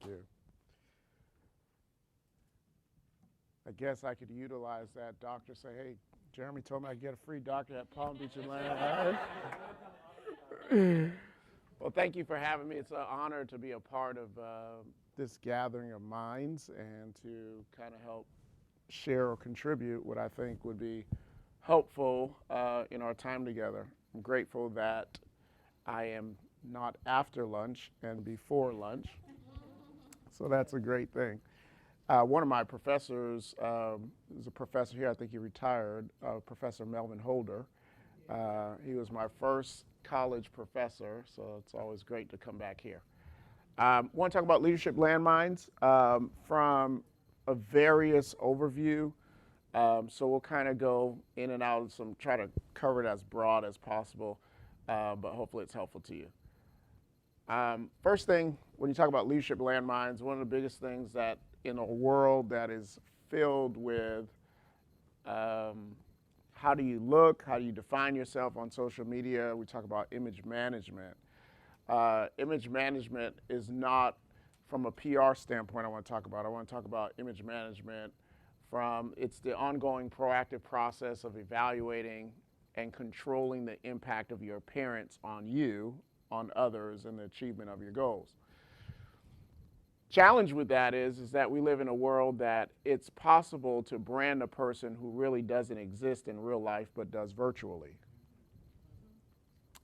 you. I guess I could utilize that doctor, say, hey, Jeremy told me I could get a free doctor at Palm Beach and Landmines. Well, thank you for having me. It's an honor to be a part of this gathering of minds and to kind of help share or contribute what I think would be helpful in our time together. I'm grateful that I am not after lunch and before lunch, so that's a great thing. One of my professors is a professor here, I think he retired, Professor Melvin Holder. He was my first college professor, so it's always great to come back here. I want to talk about leadership landmines from a various overview. So we'll kind of go in and out of some, try to cover it as broad as possible, but hopefully it's helpful to you. First thing, when you talk about leadership landmines, one of the biggest things that in a world that is filled with how do you look, how do you define yourself on social media, we talk about image management. Image management is not from a PR standpoint I want to talk about. I want to talk about image management from, it's the ongoing proactive process of evaluating and controlling the impact of your appearance on you, on others, and the achievement of your goals. Challenge with that is that we live in a world that it's possible to brand a person who really doesn't exist in real life but does virtually.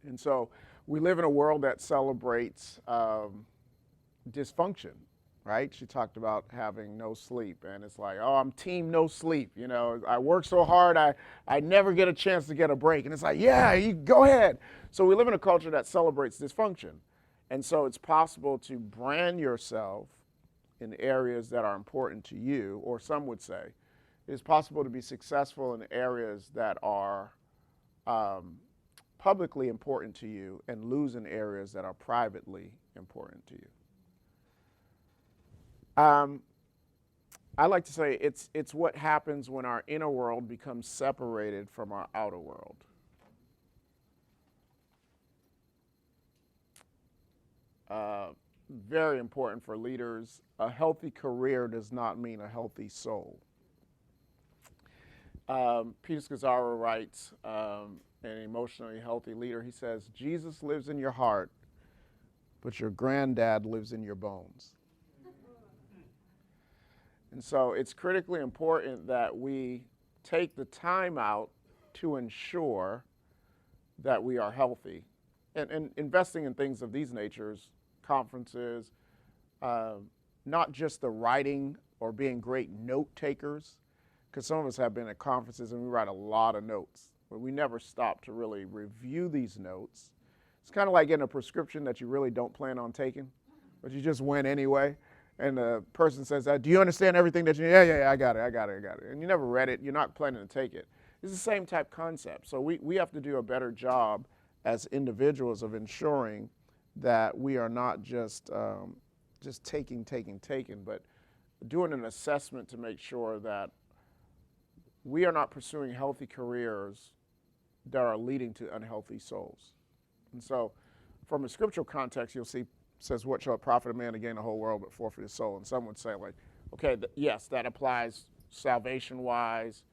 And so we live in a world that celebrates dysfunction, right? She talked about having no sleep, and it's like, oh, I'm team no sleep. You know, I work so hard, I never get a chance to get a break. And it's like, yeah, you go ahead. So we live in a culture that celebrates dysfunction. And so it's possible to brand yourself in areas that are important to you, or some would say, it's possible to be successful in areas that are publicly important to you and lose in areas that are privately important to you. I like to say it's what happens when our inner world becomes separated from our outer world. Very important for leaders. A healthy career does not mean a healthy soul. Peter Scazzaro writes, an emotionally healthy leader, he says, Jesus lives in your heart, but your granddad lives in your bones. And so it's critically important that we take the time out to ensure that we are healthy. And investing in things of these natures, conferences, not just the writing or being great note takers, because some of us have been at conferences and we write a lot of notes, but we never stop to really review these notes. It's kind of like getting a prescription that you really don't plan on taking, but you just went anyway. And the person says, do you understand everything that you need? Yeah, I got it. And you never read it, you're not planning to take it. It's the same type concept. So we have to do a better job as individuals of ensuring that we are not just taking, but doing an assessment to make sure that we are not pursuing healthy careers that are leading to unhealthy souls. And so from a scriptural context, you'll see says, what shall it profit a man to gain the whole world but forfeit his soul? And some would say, like, okay, yes, that applies salvation-wise,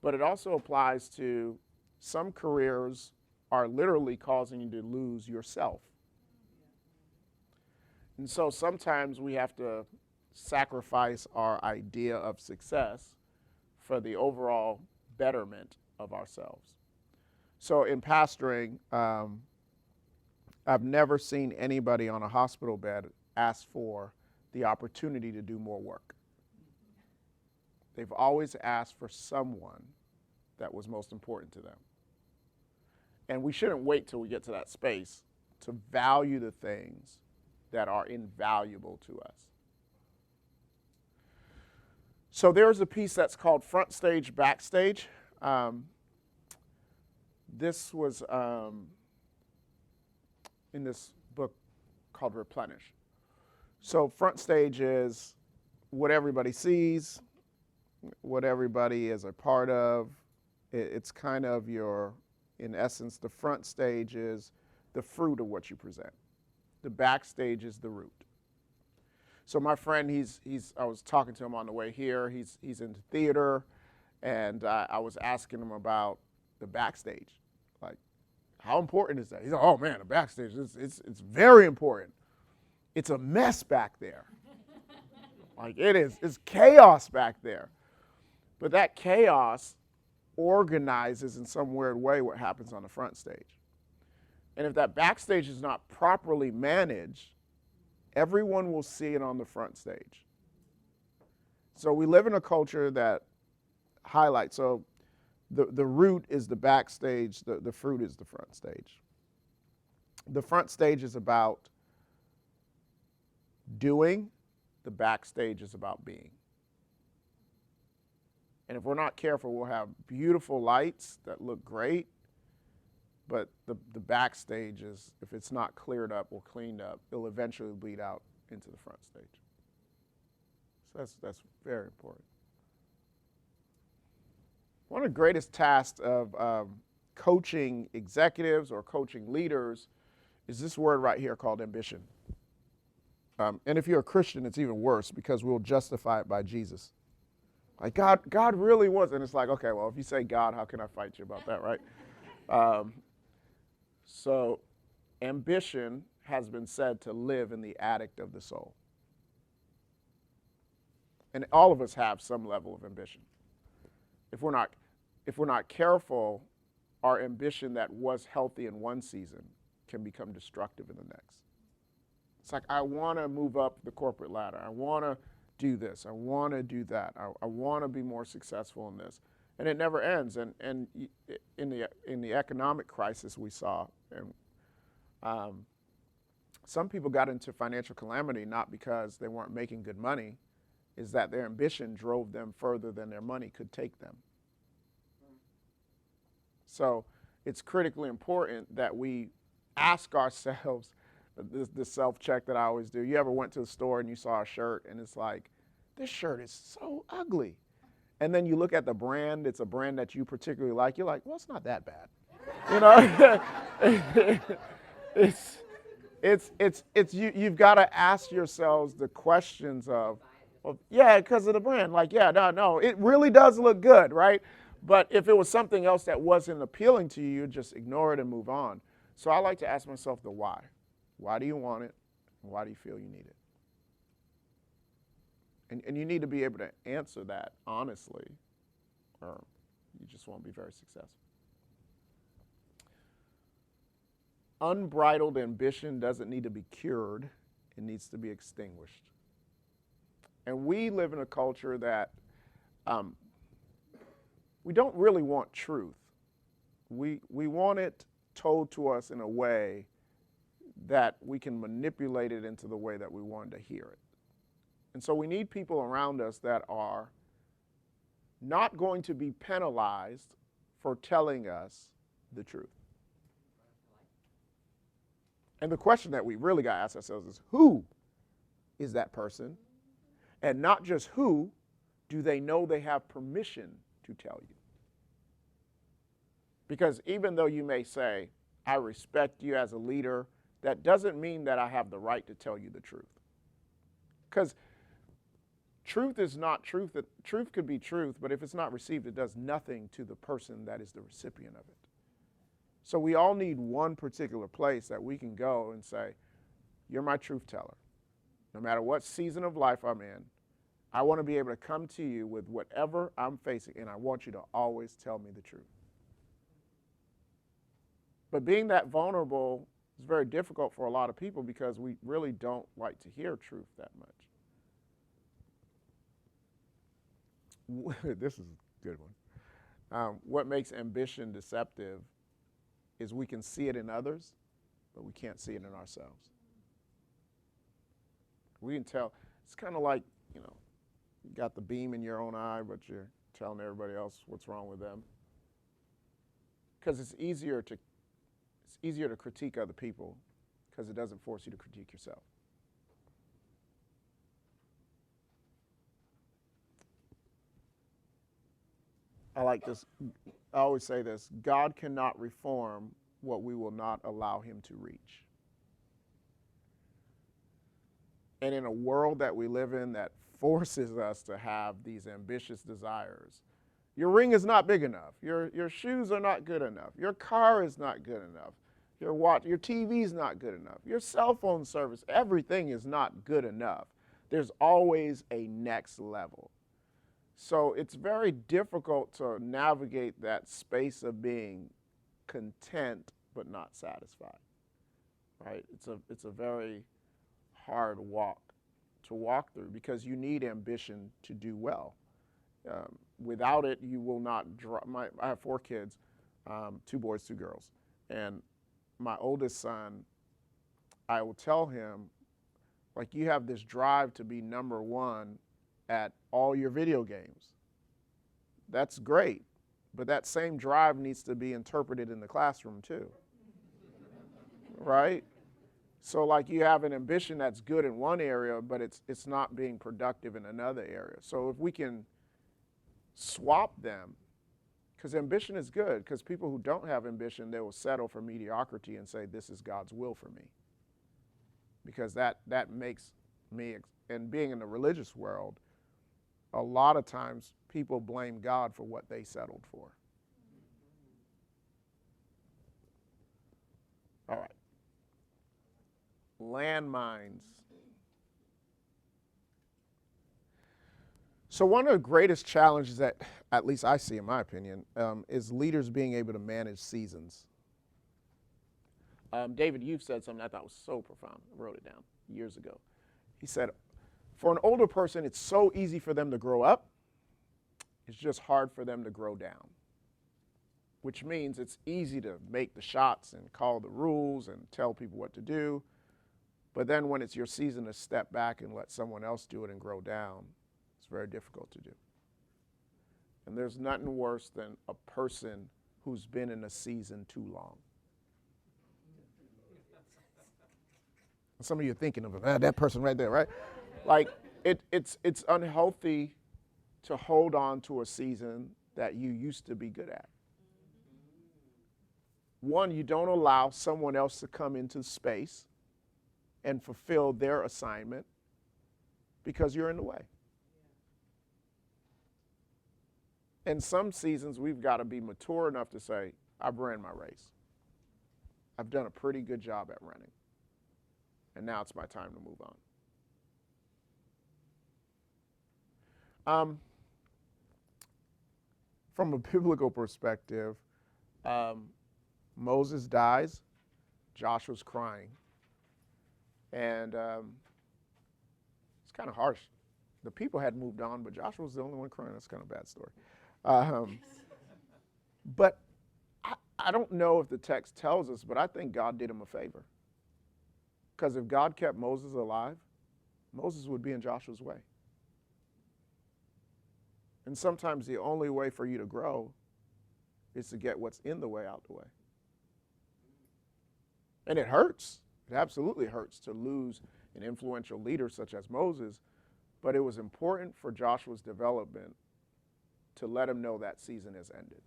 but it also applies to some careers are literally causing you to lose yourself. And so sometimes we have to sacrifice our idea of success for the overall betterment of ourselves. So in pastoring, I've never seen anybody on a hospital bed ask for the opportunity to do more work. They've always asked for someone that was most important to them. And we shouldn't wait till we get to that space to value the things that are invaluable to us. So there's a piece that's called Front Stage, Backstage. This was in this book called Replenish. So front stage is what everybody sees, what everybody is a part of. It's kind of your, in essence, the front stage is the fruit of what you present. The backstage is the root. So my friend, I was talking to him on the way here. He's into theater, and I was asking him about the backstage. Like, how important is that? He's like, oh man, the backstage, it's very important. It's a mess back there. Like it's chaos back there. But that chaos organizes in some weird way what happens on the front stage. And if that backstage is not properly managed, everyone will see it on the front stage. So we live in a culture that highlights, so the root is the backstage, the fruit is the front stage. The front stage is about doing, the backstage is about being. And if we're not careful, we'll have beautiful lights that look great, but the backstage is, if it's not cleared up or cleaned up, it'll eventually bleed out into the front stage. So that's very important. One of the greatest tasks of coaching executives or coaching leaders is this word right here called ambition. And if you're a Christian, it's even worse because we'll justify it by Jesus. Like God really was, and it's like, okay, well, if you say God, how can I fight you about that, right? So ambition has been said to live in the attic of the soul. And all of us have some level of ambition. If we're not careful, our ambition that was healthy in one season can become destructive in the next. It's like, I want to move up the corporate ladder. I want to do this. I want to do that. I want to be more successful in this. And it never ends. And in the economic crisis we saw, and some people got into financial calamity not because they weren't making good money, is that their ambition drove them further than their money could take them. So it's critically important that we ask ourselves the self-check that I always do. You ever went to the store and you saw a shirt and it's like, this shirt is so ugly. And then you look at the brand, it's a brand that you particularly like, you're like, well, it's not that bad. You know, you've got to ask yourselves the questions of, well, yeah, because of the brand. Like, yeah, no, it really does look good, right? But if it was something else that wasn't appealing to you, you'd just ignore it and move on. So I like to ask myself the why. Why do you want it? And why do you feel you need it? And you need to be able to answer that honestly, or you just won't be very successful. Unbridled ambition doesn't need to be cured. It needs to be extinguished. And we live in a culture that we don't really want truth. We want it told to us in a way that we can manipulate it into the way that we want to hear it. And so we need people around us that are not going to be penalized for telling us the truth. And the question that we really got to ask ourselves is, who is that person? And not just who, do they know they have permission to tell you? Because even though you may say, I respect you as a leader, that doesn't mean that I have the right to tell you the truth. Because truth is not truth. Truth could be truth, but if it's not received, it does nothing to the person that is the recipient of it. So we all need one particular place that we can go and say, you're my truth teller. No matter what season of life I'm in, I want to be able to come to you with whatever I'm facing, and I want you to always tell me the truth. But being that vulnerable is very difficult for a lot of people because we really don't like to hear truth that much. This is a good one. What makes ambition deceptive is we can see it in others, but we can't see it in ourselves. We can tell. It's kind of like, you got the beam in your own eye, but you're telling everybody else what's wrong with them. Because it's easier to critique other people because it doesn't force you to critique yourself. I like this. I always say this: God cannot reform what we will not allow him to reach. And in a world that we live in that forces us to have these ambitious desires, your ring is not big enough. Your shoes are not good enough. Your car is not good enough. Your TV is not good enough. Your cell phone service, everything is not good enough. There's always a next level. So it's very difficult to navigate that space of being content but not satisfied, right? It's a very hard walk to walk through because you need ambition to do well. Without it, you will not I have 4 kids, 2 boys, 2 girls. And my oldest son, I will tell him, like, you have this drive to be number 1 at all your video games. That's great, but that same drive needs to be interpreted in the classroom too, right? So like you have an ambition that's good in one area, but it's not being productive in another area. So if we can swap them, because ambition is good, because people who don't have ambition, they will settle for mediocrity and say, this is God's will for me. Because that makes me, and being in the religious world, a lot of times people blame God for what they settled for. All right. Landmines. So one of the greatest challenges that, at least I see in my opinion, is leaders being able to manage seasons. David, you've said something I thought was so profound. I wrote it down years ago. He said, for an older person, it's so easy for them to grow up. It's just hard for them to grow down, which means it's easy to make the shots and call the rules and tell people what to do. But then when it's your season to step back and let someone else do it and grow down, it's very difficult to do. And there's nothing worse than a person who's been in a season too long. Some of you are thinking of that person right there, right? Like, it's unhealthy to hold on to a season that you used to be good at. One, you don't allow someone else to come into space and fulfill their assignment because you're in the way. In some seasons, we've got to be mature enough to say, I've ran my race. I've done a pretty good job at running. And now it's my time to move on. From a biblical perspective, Moses dies, Joshua's crying. And it's kind of harsh. The people had moved on, but Joshua was the only one crying. That's kind of a bad story. But I don't know if the text tells us, but I think God did him a favor. Because if God kept Moses alive, Moses would be in Joshua's way. And sometimes the only way for you to grow is to get what's in the way out the way. And it hurts. It absolutely hurts to lose an influential leader such as Moses, but it was important for Joshua's development to let him know that season has ended.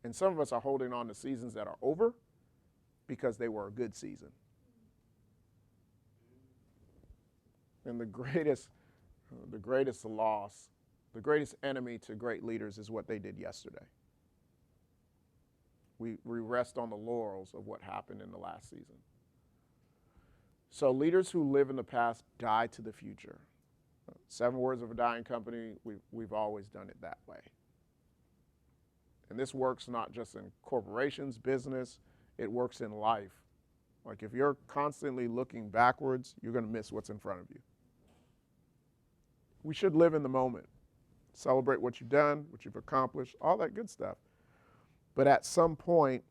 And some of us are holding on to seasons that are over because they were a good season. And the greatest loss, the greatest enemy to great leaders is what they did yesterday. We rest on the laurels of what happened in the last season. So leaders who live in the past die to the future. 7 words of a dying company, we've always done it that way. And this works not just in corporations, business, it works in life. Like if you're constantly looking backwards, you're going to miss what's in front of you. We should live in the moment. Celebrate what you've done, what you've accomplished, all that good stuff. But at some point,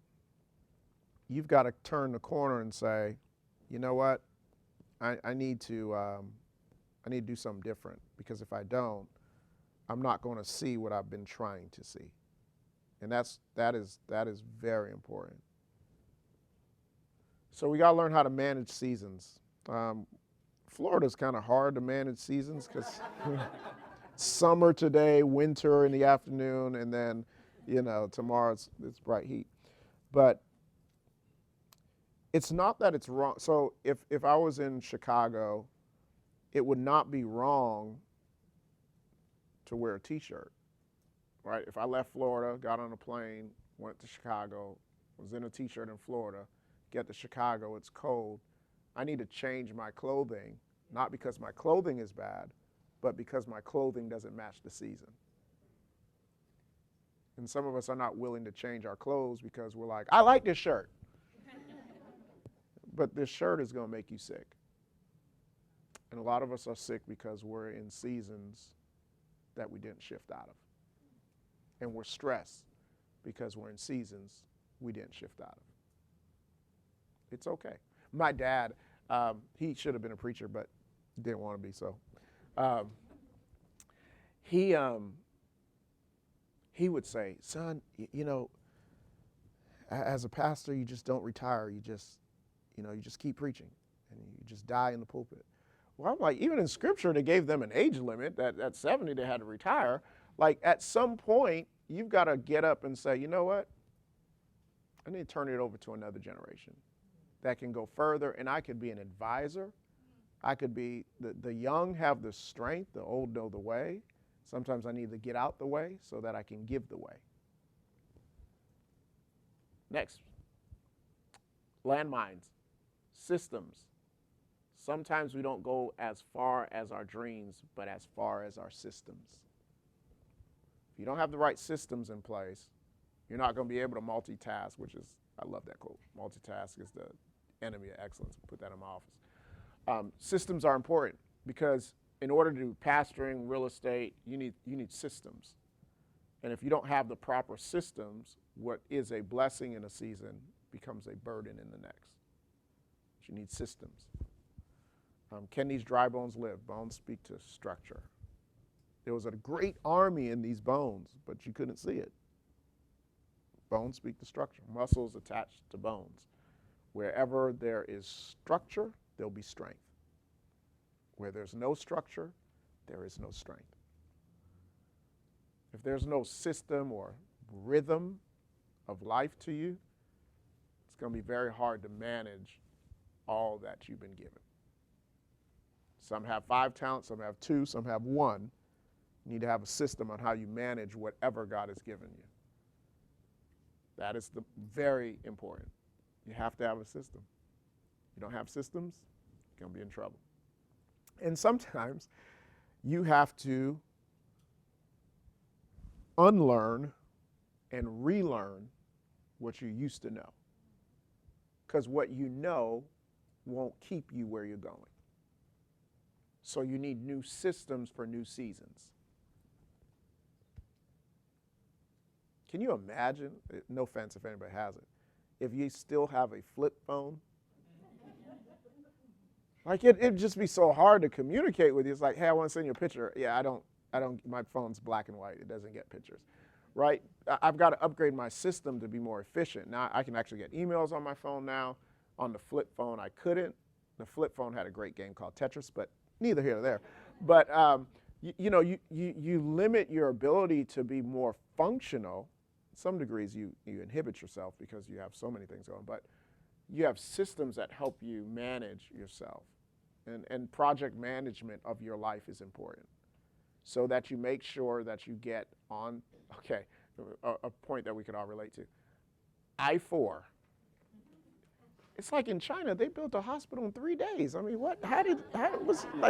you've got to turn the corner and say, you know what, I need to do something different, because if I don't, I'm not going to see what I've been trying to see. And that is very important. So we got to learn how to manage seasons. Florida's kind of hard to manage seasons because summer today, winter in the afternoon, and then, tomorrow it's bright heat. But It's not that it's wrong. So if I was in Chicago, it would not be wrong to wear a t-shirt, right? If I left Florida, got on a plane, went to Chicago, was in a t-shirt in Florida, get to Chicago, it's cold, I need to change my clothing, not because my clothing is bad, but because my clothing doesn't match the season. And some of us are not willing to change our clothes because we're like, I like this shirt. But this shirt is going to make you sick. And a lot of us are sick because we're in seasons that we didn't shift out of. And we're stressed because we're in seasons we didn't shift out of. It's okay. My dad, he should have been a preacher, but didn't want to be, so. He would say, son, you know, as a pastor, you just don't retire. You just keep preaching, and you just die in the pulpit. Well, I'm like, even in Scripture, they gave them an age limit that at 70 they had to retire. Like, at some point, you've got to get up and say, you know what? I need to turn it over to another generation that can go further, and I could be an advisor. I could be, the young have the strength, the old know the way. Sometimes I need to get out the way so that I can give the way. Next, landmines, systems. Sometimes we don't go as far as our dreams, but as far as our systems. If you don't have the right systems in place, you're not going to be able to multitask, which is, I love that quote, multitask is the enemy of excellence. Put that in my office. Systems are important because in order to do pastoring, real estate, you need systems. And if you don't have the proper systems, what is a blessing in a season becomes a burden in the next. But you need systems. Can these dry bones live? Bones speak to structure. There was a great army in these bones, but you couldn't see it. Bones speak to structure. Muscles attached to bones. Wherever there is structure, there'll be strength. Where there's no structure, there is no strength. If there's no system or rhythm of life to you, it's going to be very hard to manage all that you've been given. Some have 5 talents, some have 2, some have 1. You need to have a system on how you manage whatever God has given you. That is very important. You have to have a system. You don't have systems, you're going to be in trouble. And sometimes you have to unlearn and relearn what you used to know. Because what you know won't keep you where you're going. So you need new systems for new seasons. Can you imagine, no offense if anybody has it, if you still have a flip phone? Like it'd just be so hard to communicate with you. It's like, hey, I want to send you a picture. Yeah, I don't, my phone's black and white. It doesn't get pictures, right? I've got to upgrade my system to be more efficient. Now I can actually get emails on my phone now. On the flip phone, I couldn't. The flip phone had a great game called Tetris, but neither here nor there. But you limit your ability to be more functional. In some degrees, you inhibit yourself because you have so many things going. But you have systems that help you manage yourself. And project management of your life is important so that you make sure that you get on, okay, a point that we could all relate to. I-4. It's like in China, they built a hospital in 3 days. I mean,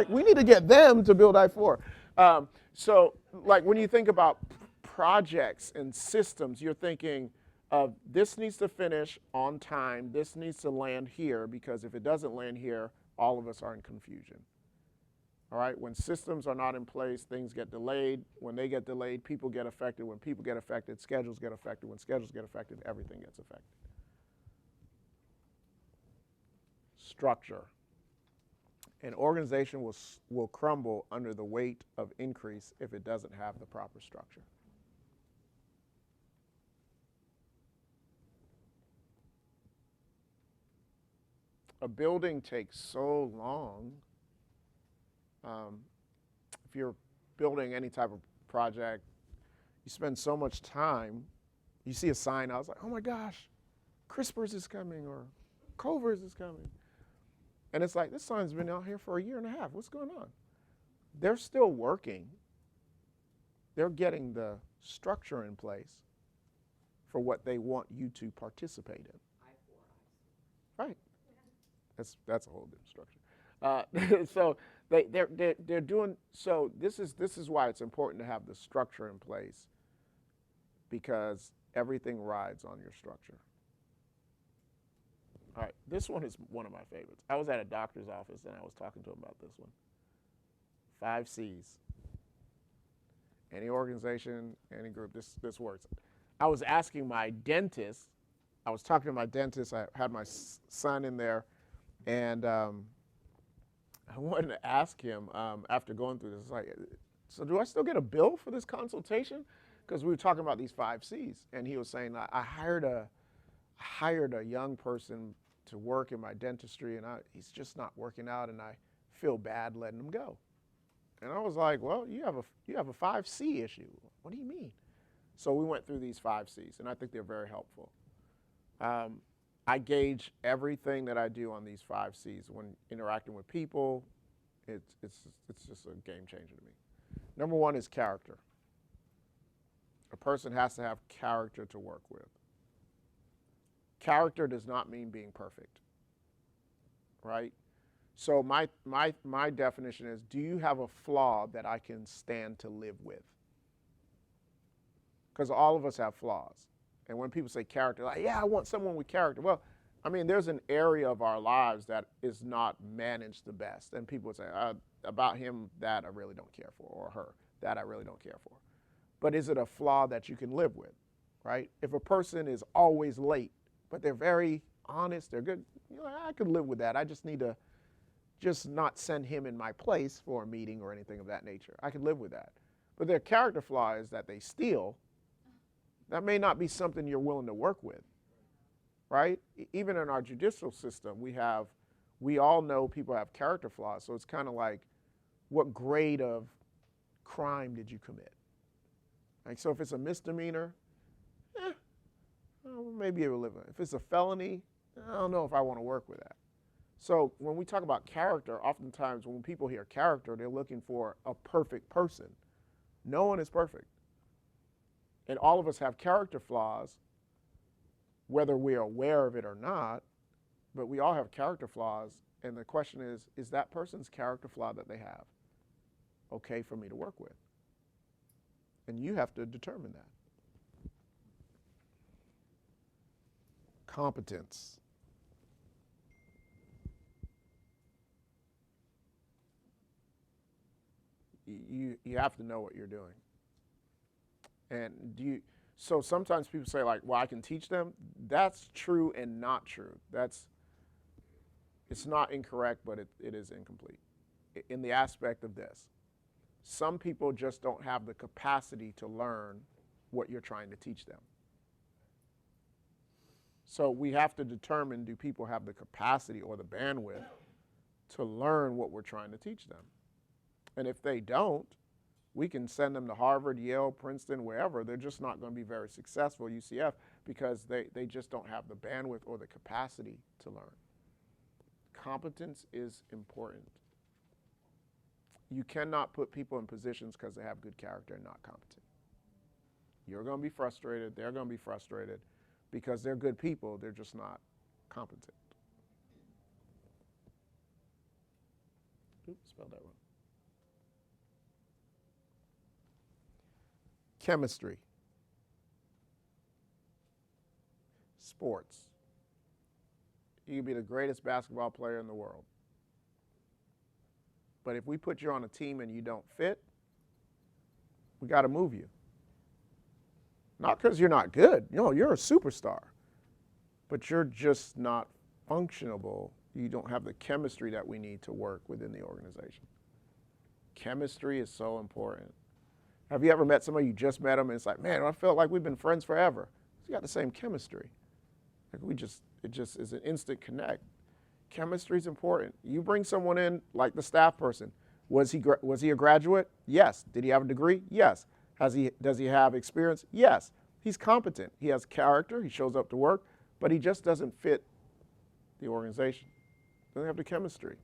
we need to get them to build I-4. So like when you think about projects and systems, you're thinking of this needs to finish on time, this needs to land here, because if it doesn't land here, all of us are in confusion. All right, when systems are not in place, things get delayed. When they get delayed, people get affected. When people get affected, schedules get affected. When schedules get affected, everything gets affected. Structure. An organization will crumble under the weight of increase if it doesn't have the proper structure. A building takes so long. If you're building any type of project, you spend so much time. You see a sign, I was like, oh my gosh, CRISPR's is coming, or Culver's is coming. And it's like, this sign's been out here for a year and a half. What's going on? They're still working. They're getting the structure in place for what they want you to participate in. Right. That's a whole different structure. So they're doing, so this is why it's important to have the structure in place, because everything rides on your structure. All right, this one is one of my favorites. I was at a doctor's office and I was talking to him about this one. 5 C's. Any organization, any group, this works. I was asking my dentist, I was talking to my dentist, I had my son in there, and I wanted to ask him after going through this, like, so do I still get a bill for this consultation? Because we were talking about these 5 C's, and he was saying, I hired a young person to work in my dentistry, and he's just not working out, and I feel bad letting him go. And I was like, well, you have a 5 C issue. What do you mean? So we went through these 5 C's, and I think they're very helpful. I gauge everything that I do on these 5 C's when interacting with people. It's just a game changer to me. Number 1 is character. A person has to have character to work with. Character does not mean being perfect, right? So my definition is, do you have a flaw that I can stand to live with? Because all of us have flaws. And when people say character, like, yeah, I want someone with character. Well, I mean, there's an area of our lives that is not managed the best. And people would say, about him, that I really don't care for, or her, that I really don't care for. But is it a flaw that you can live with, right? If a person is always late, but they're very honest, they're good, I could live with that. I just need to just not send him in my place for a meeting or anything of that nature. I could live with that. But their character flaw is that they steal. That may not be something you're willing to work with, right? Even in our judicial system, we all know people have character flaws. So it's kind of like, what grade of crime did you commit? Like, so if it's a misdemeanor, maybe you'll live with it. If it's a felony, I don't know if I want to work with that. So when we talk about character, oftentimes when people hear character, they're looking for a perfect person. No one is perfect. And all of us have character flaws, whether we're aware of it or not, but we all have character flaws. And the question is that person's character flaw that they have okay for me to work with? And you have to determine that. Competence. You have to know what you're doing. And so sometimes people say, like, well, I can teach them. That's true and not true. It's not incorrect, but it is incomplete in the aspect of this. Some people just don't have the capacity to learn what you're trying to teach them. So we have to determine, do people have the capacity or the bandwidth to learn what we're trying to teach them? And if they don't, we can send them to Harvard, Yale, Princeton, wherever. They're just not going to be very successful, UCF, because they just don't have the bandwidth or the capacity to learn. Competence is important. You cannot put people in positions because they have good character and not competent. You're going to be frustrated. They're going to be frustrated because they're good people. They're just not competent. Oops, spelled that wrong. Chemistry. Sports. You can be the greatest basketball player in the world. But if we put you on a team and you don't fit, we got to move you. Not because you're not good. No, you're a superstar. But you're just not functionable. You don't have the chemistry that we need to work within the organization. Chemistry is so important. Have you ever met somebody, you just met them, and it's like, man, I felt like we've been friends forever. You got the same chemistry. Like it just is an instant connect. Chemistry is important. You bring someone in like the staff person. Was he a graduate? Yes. Did he have a degree? Yes. Does he have experience? Yes. He's competent. He has character. He shows up to work, but he just doesn't fit the organization doesn't have the chemistry.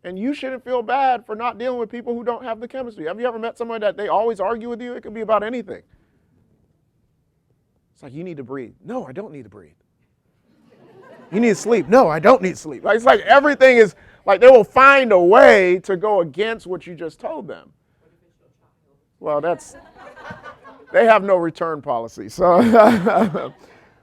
And you shouldn't feel bad for not dealing with people who don't have the chemistry. Have you ever met someone that they always argue with you? It could be about anything. It's like, you need to breathe. No, I don't need to breathe. You need to sleep. No, I don't need sleep. Like, it's like everything is, like they will find a way to go against what you just told them. Well, they have no return policy. So,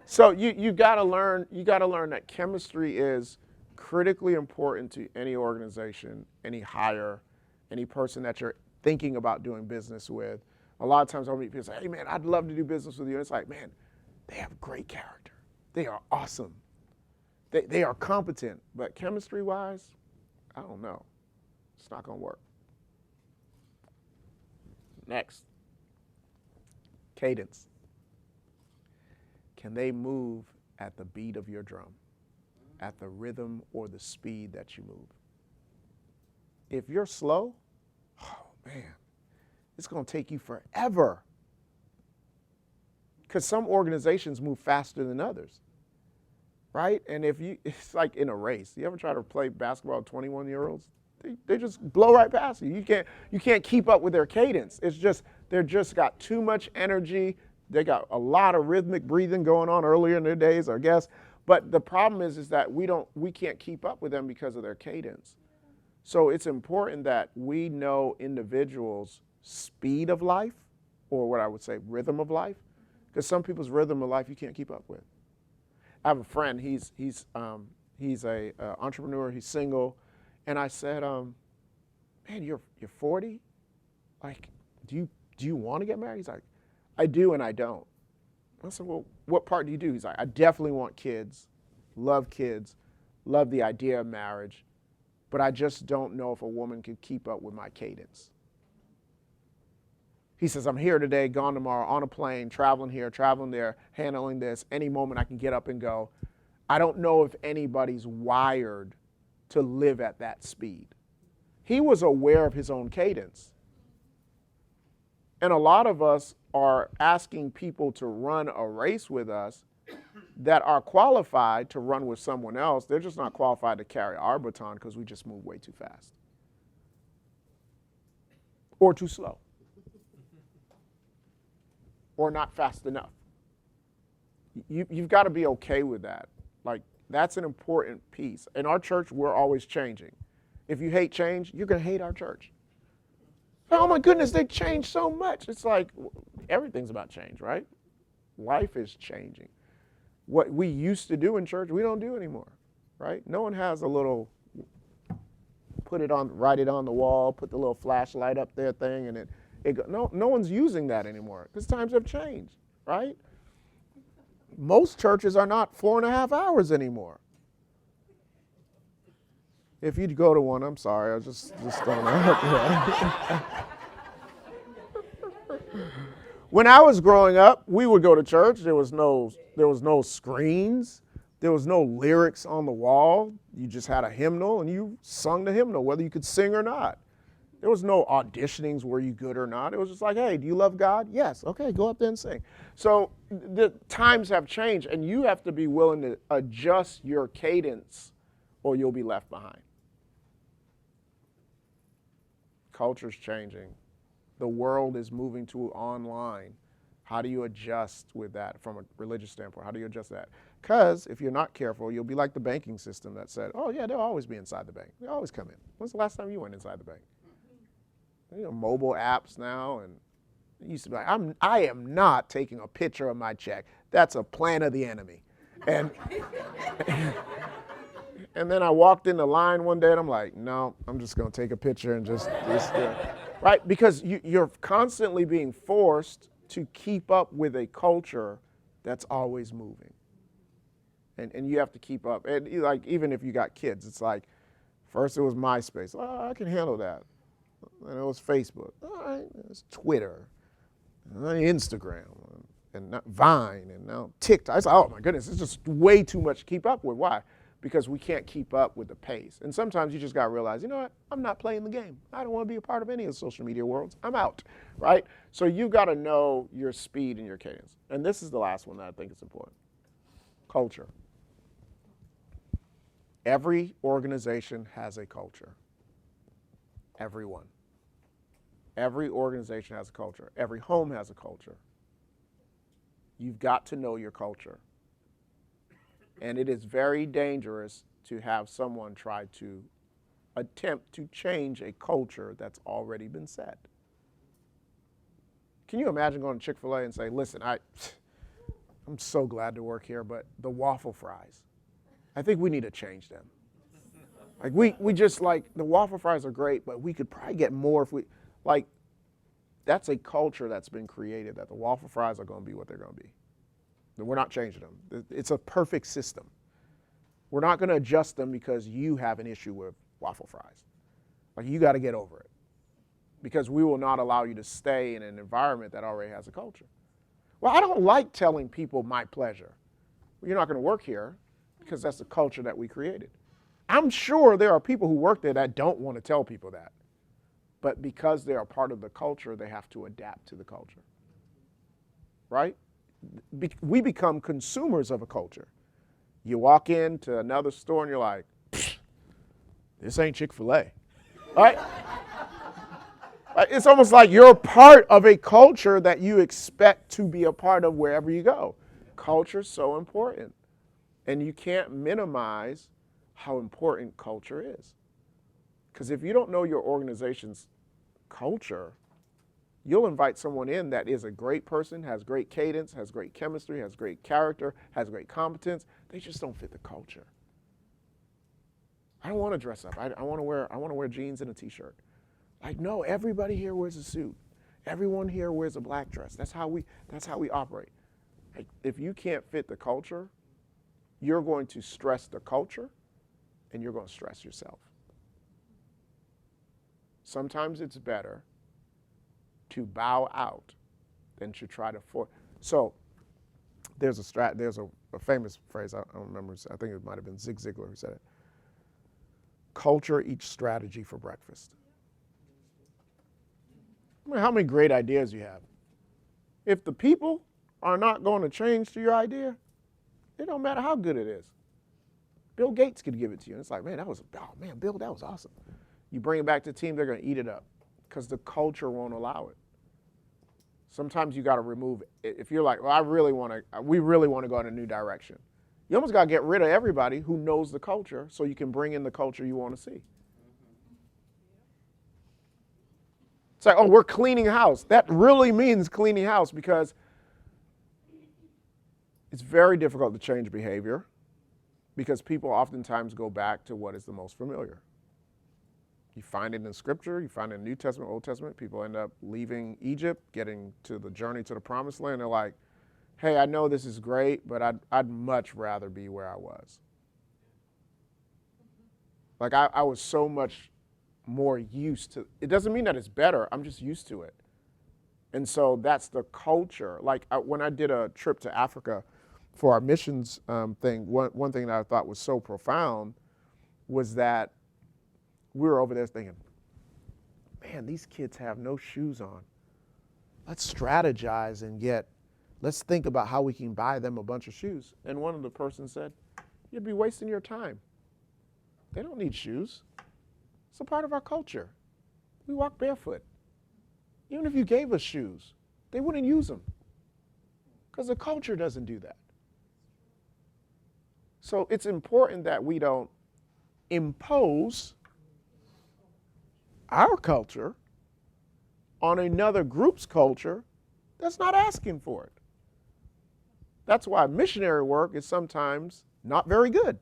so you got to learn that chemistry is critically important to any organization, any hire, any person that you're thinking about doing business with. A lot of times I'll meet people say, hey man, I'd love to do business with you. And it's like, man, they have great character. They are awesome. They are competent, but chemistry-wise, I don't know. It's not going to work. Next, cadence. Can they move at the beat of your drum, at the rhythm or the speed that you move? If you're slow, oh man, it's going to take you forever. Because some organizations move faster than others. Right? And it's like in a race. You ever try to play basketball with 21-year-olds? They just blow right past you. You can't keep up with their cadence. It's just, they're just got too much energy. They got a lot of rhythmic breathing going on earlier in their days, I guess. But the problem is that we can't keep up with them because of their cadence. So it's important that we know individuals' speed of life, or what I would say, rhythm of life, because some people's rhythm of life you can't keep up with. I have a friend, he's a entrepreneur, he's single, and I said, man, you're 40? Like, do you want to get married? He's like, I do and I don't. I said, well, what part do you do? He's like, I definitely want kids, love the idea of marriage, but I just don't know if a woman could keep up with my cadence. He says, I'm here today, gone tomorrow, on a plane, traveling here, traveling there, handling this. Any moment I can get up and go. I don't know if anybody's wired to live at that speed. He was aware of his own cadence. And a lot of us are asking people to run a race with us that are qualified to run with someone else. They're just not qualified to carry our baton because we just move way too fast. Or too slow. Or not fast enough. You've got to be okay with that. Like, that's an important piece. In our church, we're always changing. If you hate change, you're going to hate our church. Oh my goodness, they changed so much. It's like, everything's about change, right? Life is changing. What we used to do in church, we don't do anymore, right? No one has a little, write it on the wall, put the little flashlight up there thing, and no one's using that anymore because times have changed, right? Most churches are not 4.5 hours anymore. If you'd go to one, I'm sorry, I just don't know. When I was growing up, we would go to church. There was no screens. There was no lyrics on the wall. You just had a hymnal and you sung the hymnal, whether you could sing or not. There was no auditionings, were you good or not. It was just like, hey, do you love God? Yes. Okay, go up there and sing. So the times have changed, and you have to be willing to adjust your cadence or you'll be left behind. Culture's changing. The world is moving to online. How do you adjust with that from a religious standpoint? How do you adjust that? Because if you're not careful, you'll be like the banking system that said, oh yeah, they'll always be inside the bank. They always come in. When's the last time you went inside the bank? Mobile apps now, and it used to be like, I am not taking a picture of my check. That's a plan of the enemy. And and then I walked in the line one day and I'm like, no, I'm just going to take a picture and just right? Because you're constantly being forced to keep up with a culture that's always moving. And you have to keep up. And like, even if you got kids, it's like, first it was MySpace. Oh, I can handle that. And it was Facebook. All right, it's Twitter, Instagram, and Vine, and now TikTok. It's like, oh my goodness, it's just way too much to keep up with. Why? Because we can't keep up with the pace. And sometimes you just got to realize, you know what? I'm not playing the game. I don't want to be a part of any of the social media worlds. I'm out, right? So you've got to know your speed and your cadence. And this is the last one that I think is important. Culture. Every organization has a culture. Everyone. Every organization has a culture. Every home has a culture. You've got to know your culture. And it is very dangerous to have someone try to attempt to change a culture that's already been set. Can you imagine going to Chick-fil-A and say, listen, I'm so glad to work here, but the waffle fries, I think we need to change them. Like we just like, the waffle fries are great, but we could probably get more if we, like, that's a culture that's been created that the waffle fries are going to be what they're going to be. We're not changing them. It's a perfect system. We're not going to adjust them because you have an issue with waffle fries. Like, you got to get over it, because we will not allow you to stay in an environment that already has a culture. Well, I don't like telling people my pleasure. Well, you're not going to work here because that's the culture that we created. I'm sure there are people who work there that don't want to tell people that. But because they're a part of the culture, they have to adapt to the culture. Right? We become consumers of a culture. You walk into another store and you're like, this ain't Chick-fil-A. Right? It's almost like you're part of a culture that you expect to be a part of wherever you go. Culture's so important. And you can't minimize how important culture is. Because if you don't know your organization's culture, you'll invite someone in that is a great person, has great cadence, has great chemistry, has great character, has great competence. They just don't fit the culture. I don't want to dress up. I want to wear jeans and a t-shirt. Like, no, everybody here wears a suit. Everyone here wears a black dress. That's how we operate. Like, if you can't fit the culture, you're going to stress the culture and you're going to stress yourself. Sometimes it's better to bow out than to try to force. So there's a famous phrase, I don't remember, I think it might have been Zig Ziglar who said it. Culture eats strategy for breakfast. I mean, how many great ideas you have? If the people are not going to change to your idea, it don't matter how good it is. Bill Gates could give it to you. And it's like, man, Bill, that was awesome. You bring it back to the team, they're going to eat it up because the culture won't allow it. Sometimes you got to remove it. If you're like, well, we really want to go in a new direction. You almost got to get rid of everybody who knows the culture so you can bring in the culture you want to see. It's like, oh, we're cleaning house. That really means cleaning house because it's very difficult to change behavior because people oftentimes go back to what is the most familiar. You find it in Scripture, you find it in New Testament, Old Testament. People end up leaving Egypt, getting to the journey to the Promised Land. They're like, hey, I know this is great, but I'd much rather be where I was. Like, I was so much more used to, it doesn't mean that it's better, I'm just used to it. And so that's the culture. Like, when I did a trip to Africa for our missions thing, one thing that I thought was so profound was that we were over there thinking, man, these kids have no shoes on. Let's strategize and let's think about how we can buy them a bunch of shoes. And one of the persons said, you'd be wasting your time. They don't need shoes. It's a part of our culture. We walk barefoot. Even if you gave us shoes, they wouldn't use them because the culture doesn't do that. So it's important that we don't impose our culture on another group's culture that's not asking for it. That's why missionary work is sometimes not very good,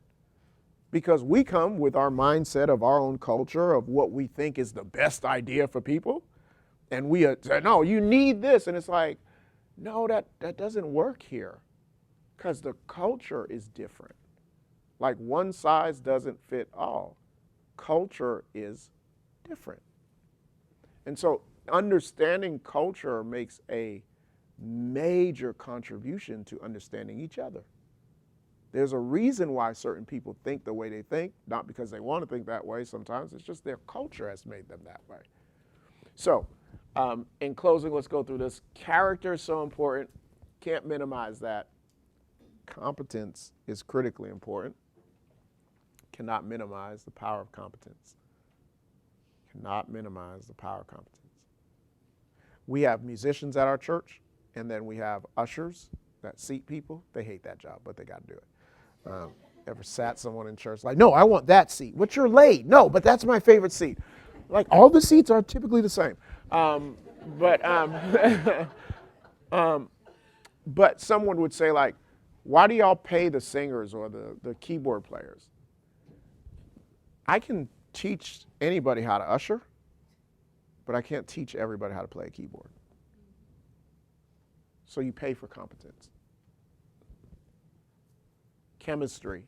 because we come with our mindset of our own culture, of what we think is the best idea for people, and we say, no, you need this, and it's like, no, that doesn't work here, because the culture is different. Like, one size doesn't fit all. Culture is different. And so understanding culture makes a major contribution to understanding each other. There's a reason why certain people think the way they think, not because they want to think that way sometimes, it's just their culture has made them that way. So, in closing, let's go through this. Character is so important, can't minimize that. Competence is critically important. Cannot minimize the power of competence. Cannot minimize the power of competence. We have musicians at our church, and then we have ushers that seat people. They hate that job, but they got to do it. Ever sat someone in church like, no, I want that seat. What's your late? No, but that's my favorite seat. Like, all the seats are typically the same. But someone would say, like, why do y'all pay the singers or the keyboard players? I can teach anybody how to usher, but I can't teach everybody how to play a keyboard. So you pay for competence. Chemistry.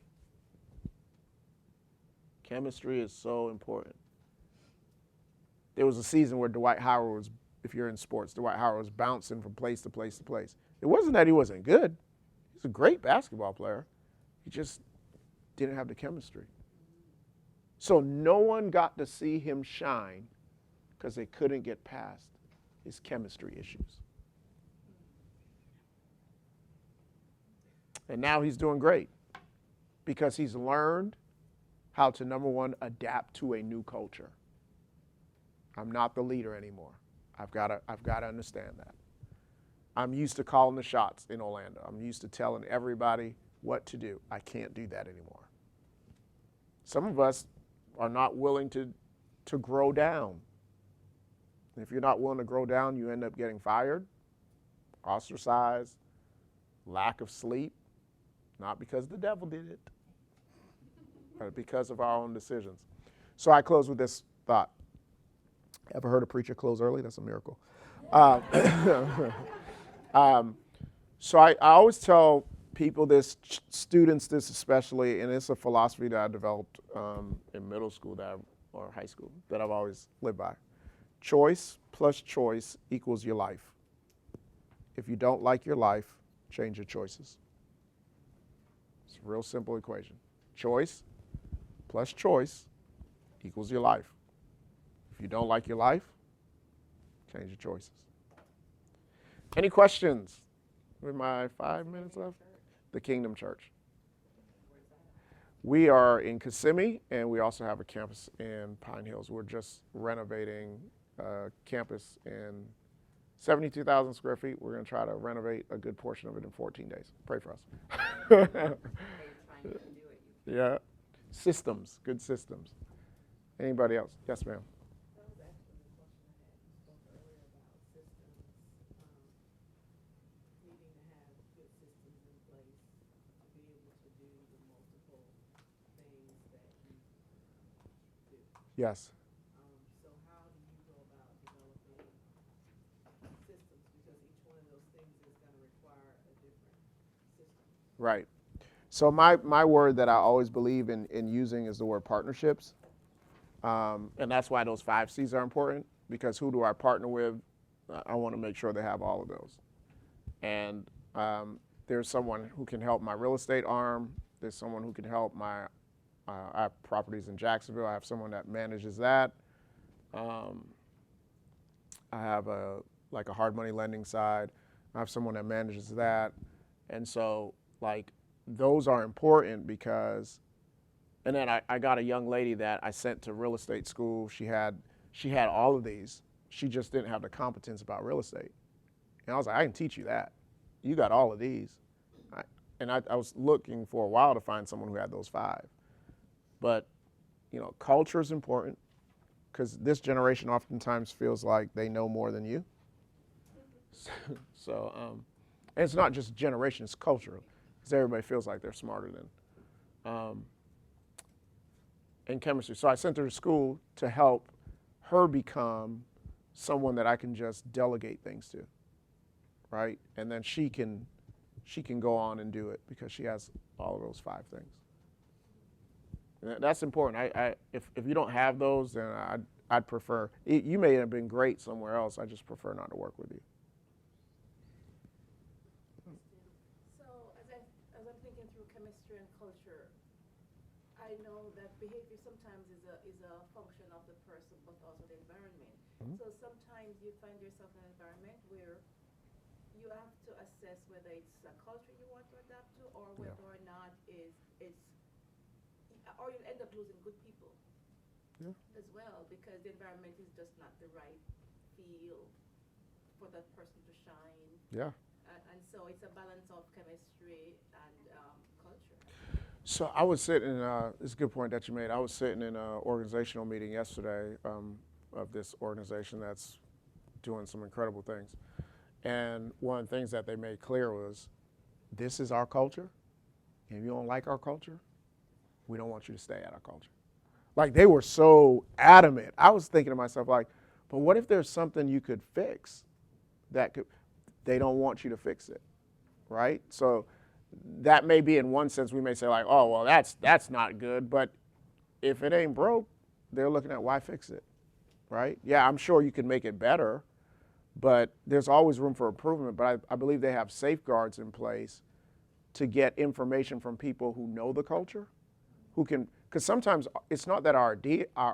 Chemistry is so important. There was a season where Dwight Howard was, if you're in sports, Dwight Howard was bouncing from place to place to place. It wasn't that he wasn't good. He's a great basketball player. He just didn't have the chemistry. So no one got to see him shine because they couldn't get past his chemistry issues. And now he's doing great because he's learned how to, number one, adapt to a new culture. I'm not the leader anymore. I've got to understand that. I'm used to calling the shots in Orlando. I'm used to telling everybody what to do. I can't do that anymore. Some of us are not willing to grow down. And if you're not willing to grow down, you end up getting fired, ostracized, lack of sleep, not because the devil did it, but because of our own decisions. So I close with this thought. Ever heard a preacher close early? That's a miracle. So I always tell people this, students this especially, and it's a philosophy that I developed in middle school or high school that I've always lived by. Choice plus choice equals your life. If you don't like your life, change your choices. It's a real simple equation. Choice plus choice equals your life. If you don't like your life, change your choices. Any questions? With my 5 minutes left? The Kingdom Church. We are in Kissimmee, and we also have a campus in Pine Hills. We're just renovating a campus in 72,000 square feet. We're going to try to renovate a good portion of it in 14 days. Pray for us. Yeah. Systems, good systems. Anybody else? Yes, ma'am. Yes. So how do you go about developing systems? Because each one of those things is going to require a different system. Right. So my word that I always believe in using is the word partnerships. And that's why those 5 C's are important, because who do I partner with? I want to make sure they have all of those. And there's someone who can help my real estate arm. There's someone who can help my I have properties in Jacksonville. I have someone that manages that. I have a hard money lending side. I have someone that manages that. And so like those are important because, and then I got a young lady that I sent to real estate school. She had all of these. She just didn't have the competence about real estate. And I was like, I can teach you that. You got all of these. I was looking for a while to find someone who had those 5. But, culture is important because this generation oftentimes feels like they know more than you. And it's not just generation, it's culture, because everybody feels like they're smarter than. And chemistry. So I sent her to school to help her become someone that I can just delegate things to, right? And then she can go on and do it because she has all of those 5 things. That's important. If you don't have those, then I'd prefer. You may have been great somewhere else. I just prefer not to work with you. So as I'm thinking through chemistry and culture, I know that behavior sometimes is a function of the person, but also the environment. Mm-hmm. So sometimes you find yourself in an environment where you have to assess whether it's a culture you want to adapt to or whether or not it's or you end up losing good people Yeah. as well, because the environment is just not the right field for that person to shine. Yeah. And so it's a balance of chemistry and culture. So I was sitting in, it's a good point that you made. I was sitting in an organizational meeting yesterday of this organization that's doing some incredible things. And one of the things that they made clear was, this is our culture. And if you don't like our culture, we don't want you to stay at our culture. Like, they were so adamant. I was thinking to myself, like, but what if there's something you could fix that could, they don't want you to fix it, right? So that may be, in one sense, we may say like, oh, well, that's not good. But if it ain't broke, they're looking at why fix it, right? Yeah, I'm sure you can make it better, but there's always room for improvement. But I believe they have safeguards in place to get information from people who know the culture, who can, because sometimes it's not that our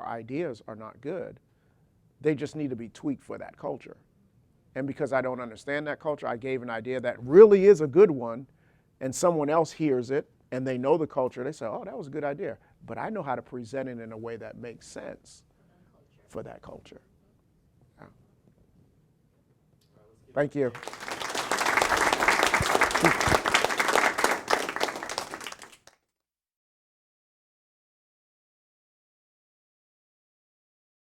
ideas are not good. They just need to be tweaked for that culture. And because I don't understand that culture, I gave an idea that really is a good one, and someone else hears it and they know the culture. They say, oh, that was a good idea. But I know how to present it in a way that makes sense for that culture. Yeah. Thank you.